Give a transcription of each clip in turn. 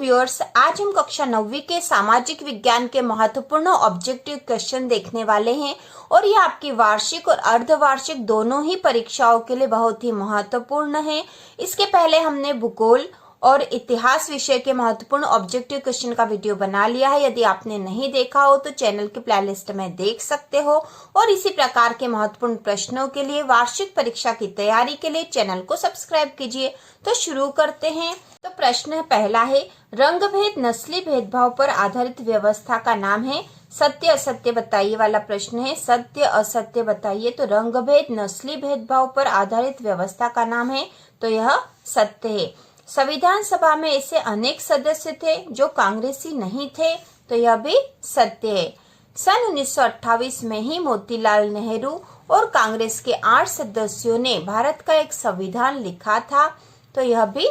Viewers, आज हम कक्षा 9वीं के सामाजिक विज्ञान के महत्वपूर्ण ऑब्जेक्टिव क्वेश्चन देखने वाले हैं और ये आपकी वार्षिक और अर्धवार्षिक दोनों ही परीक्षाओं के लिए बहुत ही महत्वपूर्ण है। इसके पहले हमने भूगोल और इतिहास विषय के महत्वपूर्ण ऑब्जेक्टिव क्वेश्चन का वीडियो बना लिया है। यदि आपने नहीं देखा हो तो चैनल की प्लेलिस्ट में देख सकते हो और इसी प्रकार के महत्वपूर्ण प्रश्नों के लिए वार्षिक परीक्षा की तैयारी के लिए चैनल को सब्सक्राइब कीजिए। तो शुरू करते हैं। तो प्रश्न पहला है, रंग भेद नस्ली भेदभाव पर आधारित व्यवस्था का नाम है। सत्य असत्य बताइए वाला प्रश्न है। सत्य असत्य बताइए। तो रंग भेद नस्ली भेदभाव पर आधारित व्यवस्था का नाम है, तो यह सत्य है। संविधान सभा में ऐसे अनेक सदस्य थे जो कांग्रेसी नहीं थे, तो यह भी सत्य है। सन 1928 में ही मोतीलाल नेहरू और कांग्रेस के 8 सदस्यों ने भारत का एक संविधान लिखा था, तो यह भी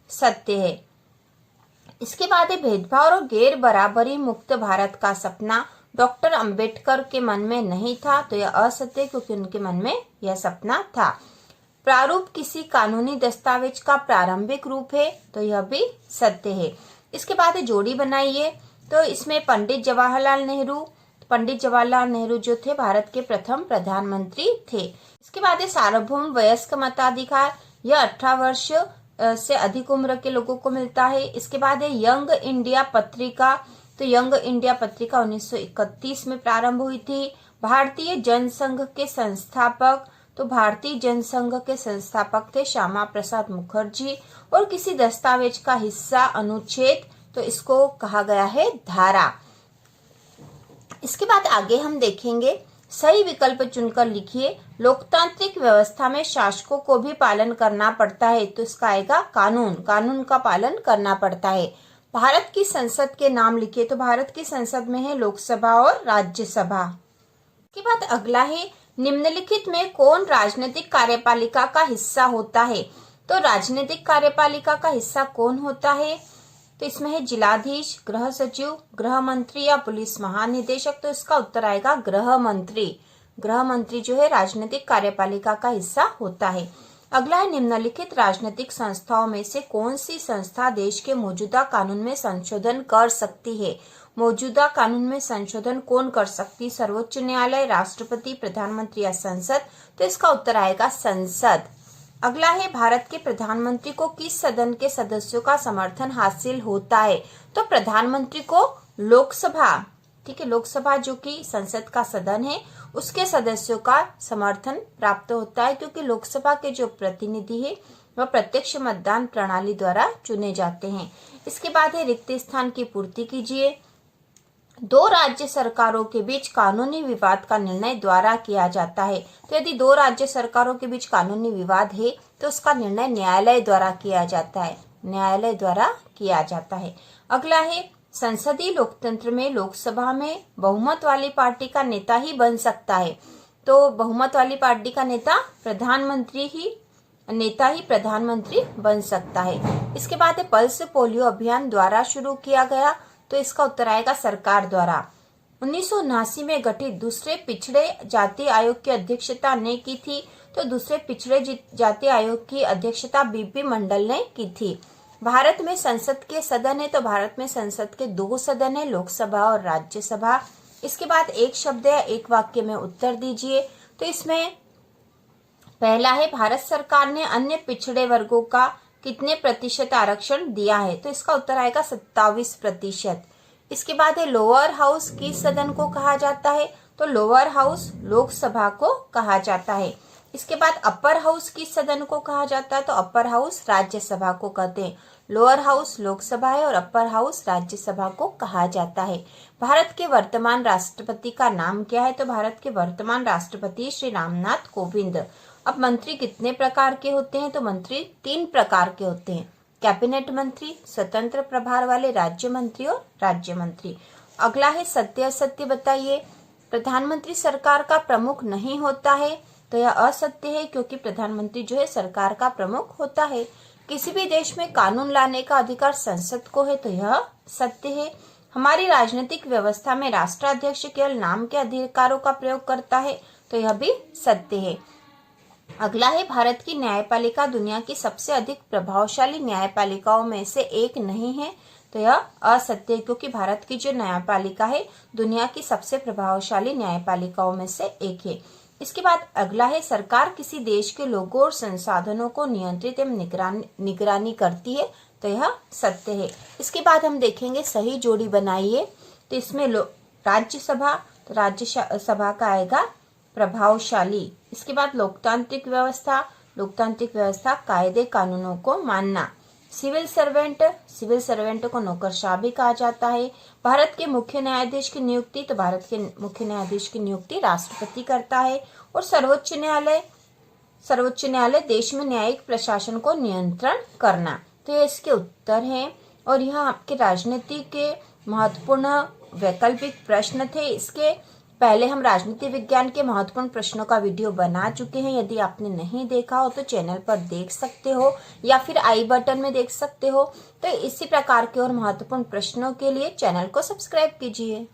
सत्य है। इसके बाद भेदभाव और गैर बराबरी मुक्त भारत का सपना डॉक्टर अंबेडकर के मन में नहीं था, तो यह असत्य, क्योंकि उनके मन में यह सपना था। प्रारूप किसी कानूनी दस्तावेज का प्रारंभिक रूप है, तो यह भी सत्य है। इसके बाद जोड़ी बनाइए। तो इसमें पंडित जवाहरलाल नेहरू जो थे भारत के प्रथम प्रधानमंत्री थे। इसके बाद सार्वभौम वयस्क मताधिकार, यह 18 वर्ष से अधिक उम्र के लोगों को मिलता है। इसके बाद यंग इंडिया पत्रिका, तो यंग इंडिया पत्रिका 1931 में प्रारंभ हुई थी। भारतीय जनसंघ के संस्थापक, तो भारतीय जनसंघ के संस्थापक थे श्यामा प्रसाद मुखर्जी। और किसी दस्तावेज का हिस्सा अनुच्छेद, तो इसको कहा गया है धारा। इसके बाद आगे हम देखेंगे, सही विकल्प चुनकर लिखिए। लोकतांत्रिक व्यवस्था में शासकों को भी पालन करना पड़ता है, तो इसका आएगा कानून का पालन करना पड़ता है। भारत की संसद के नाम लिखिए। तो भारत की संसद में है लोकसभा और राज्यसभा। इसके बाद अगला है, निम्नलिखित में कौन राजनीतिक कार्यपालिका का हिस्सा होता है। तो राजनीतिक कार्यपालिका का हिस्सा कौन होता है, तो इसमें है जिलाधीश, गृह सचिव, गृह मंत्री या पुलिस महानिदेशक। तो इसका उत्तर आएगा गृह मंत्री। गृह मंत्री जो है राजनीतिक कार्यपालिका का हिस्सा होता है। अगला है, निम्नलिखित राजनीतिक संस्थाओं में से कौन सी संस्था देश के मौजूदा कानून में संशोधन कर सकती है। मौजूदा कानून में संशोधन कौन कर सकती, सर्वोच्च न्यायालय, राष्ट्रपति, प्रधानमंत्री या संसद। तो इसका उत्तर आएगा संसद। अगला है, भारत के प्रधानमंत्री को किस सदन के सदस्यों का समर्थन हासिल होता है। तो प्रधानमंत्री को लोकसभा, ठीक है, लोकसभा जो कि संसद का सदन है, उसके सदस्यों का समर्थन प्राप्त होता है, क्योंकि लोकसभा के जो प्रतिनिधि है वह प्रत्यक्ष मतदान प्रणाली द्वारा चुने जाते हैं। इसके बाद है, रिक्त स्थान की पूर्ति कीजिए। 2 राज्य सरकारों के बीच कानूनी विवाद का निर्णय द्वारा किया जाता है। तो यदि 2 राज्य सरकारों के बीच कानूनी विवाद है तो उसका निर्णय न्यायालय द्वारा किया जाता है, न्यायालय द्वारा किया जाता है। अगला है, संसदीय लोकतंत्र में लोकसभा में बहुमत वाली पार्टी का नेता ही बन सकता है। तो बहुमत वाली पार्टी का नेता प्रधानमंत्री बन सकता है। इसके बाद है, पल्स पोलियो अभियान द्वारा शुरू किया गया। तो इसका उत्तर आएगा सरकार द्वारा। 1979 में गठित दूसरे पिछड़े जाति आयोग की अध्यक्षता ने की थी। तो दूसरे पिछड़े जाति आयोग की अध्यक्षता बीपी मंडल ने की थी। भारत में संसद के सदन है, तो भारत में संसद के 2 सदन है, लोकसभा और राज्यसभा। इसके बाद एक शब्द या एक वाक्य में उत्तर दीजिए। तो इसमें पहला है, भारत सरकार ने अन्य पिछड़े वर्गों का कितने प्रतिशत आरक्षण दिया है। तो इसका उत्तर आएगा 27%। इसके बाद है, लोअर हाउस किस सदन को कहा जाता है। तो लोअर हाउस लोकसभा को कहा जाता है। इसके बाद अपर हाउस किस सदन को कहा जाता है। तो अपर हाउस राज्यसभा को कहते हैं। लोअर हाउस लोकसभा है और अपर हाउस राज्यसभा को कहा जाता है। भारत के वर्तमान राष्ट्रपति का नाम क्या है। तो भारत के वर्तमान राष्ट्रपति श्री रामनाथ कोविंद। अब मंत्री कितने प्रकार के होते हैं। तो मंत्री 3 प्रकार के होते हैं, कैबिनेट मंत्री, स्वतंत्र प्रभार वाले राज्य मंत्री और राज्य मंत्री। अगला है, सत्य असत्य बताइए। प्रधानमंत्री सरकार का प्रमुख नहीं होता है। तो यह असत्य है, क्योंकि प्रधानमंत्री जो है सरकार का प्रमुख होता है। किसी भी देश में कानून लाने का अधिकार संसद को है। तो यह सत्य है। हमारी राजनीतिक व्यवस्था में राष्ट्राध्यक्ष केवल नाम के अधिकारों का प्रयोग करता है। तो यह भी सत्य है। अगला है, भारत की न्यायपालिका दुनिया की सबसे अधिक प्रभावशाली न्यायपालिकाओं में से एक नहीं है। तो यह असत्य है, क्योंकि भारत की जो न्यायपालिका है दुनिया की सबसे प्रभावशाली न्यायपालिकाओं में से एक है। इसके बाद अगला है, सरकार किसी देश के लोगों और संसाधनों को नियंत्रित एवं निगरानी करती है, तो यह सत्य है। इसके बाद हम देखेंगे सही जोड़ी बनाइए। तो इसमें राज्यसभा, तो राज्यसभा का आएगा प्रभावशाली। इसके बाद लोकतांत्रिक व्यवस्था कायदे कानूनों को मानना। सिविल सर्वेंट को नौकरशाह भी कहा जाता है। भारत के मुख्य न्यायाधीश की नियुक्ति, तो भारत के मुख्य न्यायाधीश की नियुक्ति राष्ट्रपति करता है। और सर्वोच्च न्यायालय देश में न्यायिक प्रशासन को नियंत्रण करना। तो ये इसके उत्तर हैं। और यह आपके राजनीति के महत्वपूर्ण वैकल्पिक प्रश्न थे। इसके पहले हम राजनीति विज्ञान के महत्वपूर्ण प्रश्नों का वीडियो बना चुके हैं। यदि आपने नहीं देखा हो तो चैनल पर देख सकते हो या फिर आई बटन में देख सकते हो। तो इसी प्रकार के और महत्वपूर्ण प्रश्नों के लिए चैनल को सब्सक्राइब कीजिए।